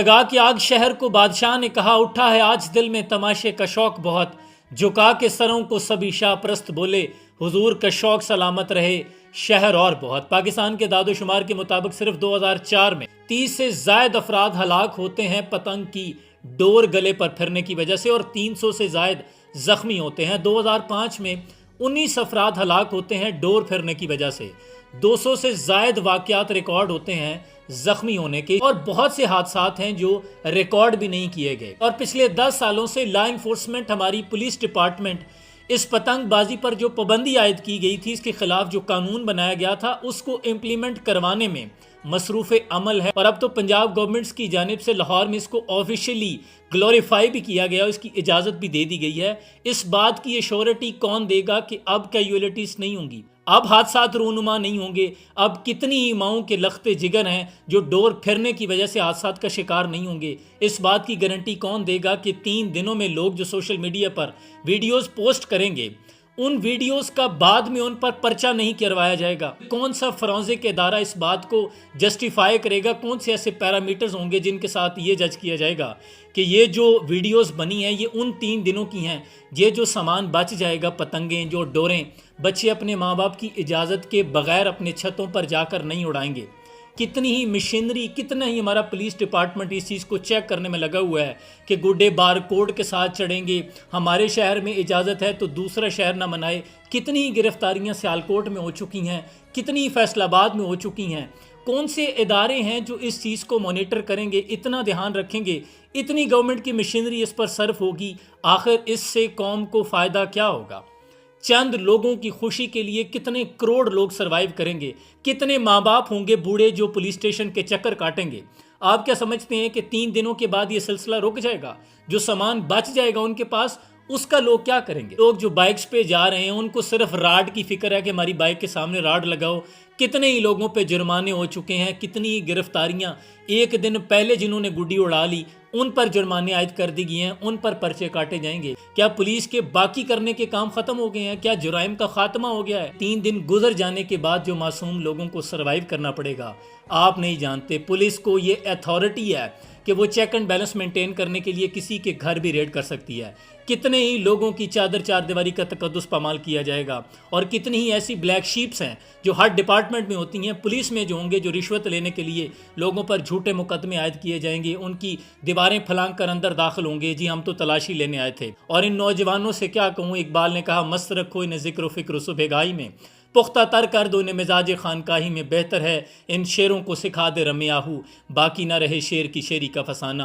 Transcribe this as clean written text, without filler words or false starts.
لگا کہ آگ شہر کو بادشاہ نے کہا، اٹھا ہے آج دل میں تماشے کا شوق بہت، جھکا کے سروں کو سبھی شاہ پرست بولے، حضور کا شوق سلامت رہے شہر اور بہت۔ پاکستان کے داد و شمار کے مطابق صرف 2004 میں 30 سے زائد افراد ہلاک ہوتے ہیں پتنگ کی ڈور گلے پر پھرنے کی وجہ سے، اور 300 سے زائد زخمی ہوتے ہیں۔ 2005 میں 19 افراد ہلاک ہوتے ہیں ڈور پھرنے کی وجہ سے، 200 سے زائد واقعات ریکارڈ ہوتے ہیں زخمی ہونے کے، اور بہت سے حادثات ہیں جو ریکارڈ بھی نہیں کیے گئے۔ اور پچھلے 10 سالوں سے لا انفورسمنٹ، ہماری پولیس ڈپارٹمنٹ، اس پتنگ بازی پر جو پابندی عائد کی گئی تھی، اس کے خلاف جو قانون بنایا گیا تھا، اس کو امپلیمنٹ کروانے میں مصروف عمل ہے۔ اور اب تو پنجاب گورنمنٹ کی جانب سے لاہور میں اس کو آفیشلی گلوریفائی بھی کیا گیا، اس کی اجازت بھی دے دی گئی ہے۔ اس بات کی ایشورٹی کون دے گا کہ اب کیجویلٹیز نہیں ہوں گی، اب حادثات رونما نہیں ہوں گے، اب کتنی ہی ماؤں کے لختے جگر ہیں جو ڈور پھرنے کی وجہ سے حادثات کا شکار نہیں ہوں گے۔ اس بات کی گارنٹی کون دے گا کہ 3 دنوں میں لوگ جو سوشل میڈیا پر ویڈیوز پوسٹ کریں گے، ان ویڈیوز کا بعد میں ان پر پرچہ نہیں کروایا جائے گا؟ کون سا فورینسک ادارہ اس بات کو جسٹیفائی کرے گا؟ کون سے ایسے پیرامیٹرز ہوں گے جن کے ساتھ یہ جج کیا جائے گا کہ یہ جو ویڈیوز بنی ہیں یہ ان 3 دنوں کی ہیں؟ یہ جو سامان بچ جائے گا، پتنگیں، جو ڈوریں، بچے اپنے ماں باپ کی اجازت کے بغیر اپنے چھتوں پر جا کر نہیں اڑائیں گے۔ کتنی ہی مشینری، کتنا ہی ہمارا پولیس ڈپارٹمنٹ اس چیز کو چیک کرنے میں لگا ہوا ہے کہ گڈے بار کوڈ کے ساتھ چڑھیں گے، ہمارے شہر میں اجازت ہے تو دوسرا شہر نہ منائے۔ کتنی ہی گرفتاریاں سیالکوٹ میں ہو چکی ہیں، کتنی ہی فیصل آباد میں ہو چکی ہیں۔ کون سے ادارے ہیں جو اس چیز کو مانیٹر کریں گے، اتنا دھیان رکھیں گے، اتنی گورنمنٹ کی مشینری اس پر صرف ہوگی؟ آخر اس سے قوم کو فائدہ کیا ہوگا؟ چند لوگوں کی خوشی کے لیے کتنے کروڑ لوگ سروائیو کریں گے؟ کتنے ماں باپ ہوں گے بوڑھے جو پولیس اسٹیشن کے چکر کاٹیں گے؟ آپ کیا سمجھتے ہیں کہ 3 دنوں کے بعد یہ سلسلہ رک جائے گا؟ جو سامان بچ جائے گا ان کے پاس، اس کا لوگ کیا کریں گے؟ لوگ جو بائکس پہ جا رہے ہیں ان کو صرف راڈ کی فکر ہے کہ ہماری بائک کے سامنے راڈ لگاؤ۔ کتنے ہی لوگوں پہ جرمانے ہو چکے ہیں، کتنی ہی گرفتاریاں ایک دن پہلے جنہوں نے گڈی اڑا لی ان پر جرمانے عائد کر دی گئی ہیں، ان پر پرچے کاٹے جائیں گے۔ کیا پولیس کے باقی کرنے کے کام ختم ہو گئے ہیں؟ کیا جرائم کا خاتمہ ہو گیا ہے؟ 3 دن گزر جانے کے بعد جو معصوم لوگوں کو سروائیو کرنا پڑے گا، آپ نہیں جانتے۔ پولیس کو یہ اتھارٹی ہے کہ وہ چیک اینڈ بیلنس مینٹین کرنے کے لیے کسی کے گھر بھی ریڈ کر سکتی ہے۔ کتنے ہی لوگوں کی چادر چار دیواری کا تقدس پامال کیا جائے گا، اور کتنی ہی ایسی بلیک شیپس ہیں جو ہر ڈپارٹمنٹ میں ہوتی ہیں، پولیس میں جو ہوں گے، جو رشوت لینے کے لیے لوگوں پر جھوٹے مقدمے عائد کیے جائیں گے، ان کی دیواریں پھلانگ کر اندر داخل ہوں گے، جی ہم تو تلاشی لینے آئے تھے۔ اور ان نوجوانوں سے کیا کہوں، اقبال نے کہا، مست رکھو انہیں ذکر و فکر و صبح گاہی میں، پختہ تر کر دو انہیں مزاج خانقاہی میں، بہتر ہے ان شیروں کو سکھا دے رمی آہو، باقی نہ رہے شیر کی شیری کا فسانہ۔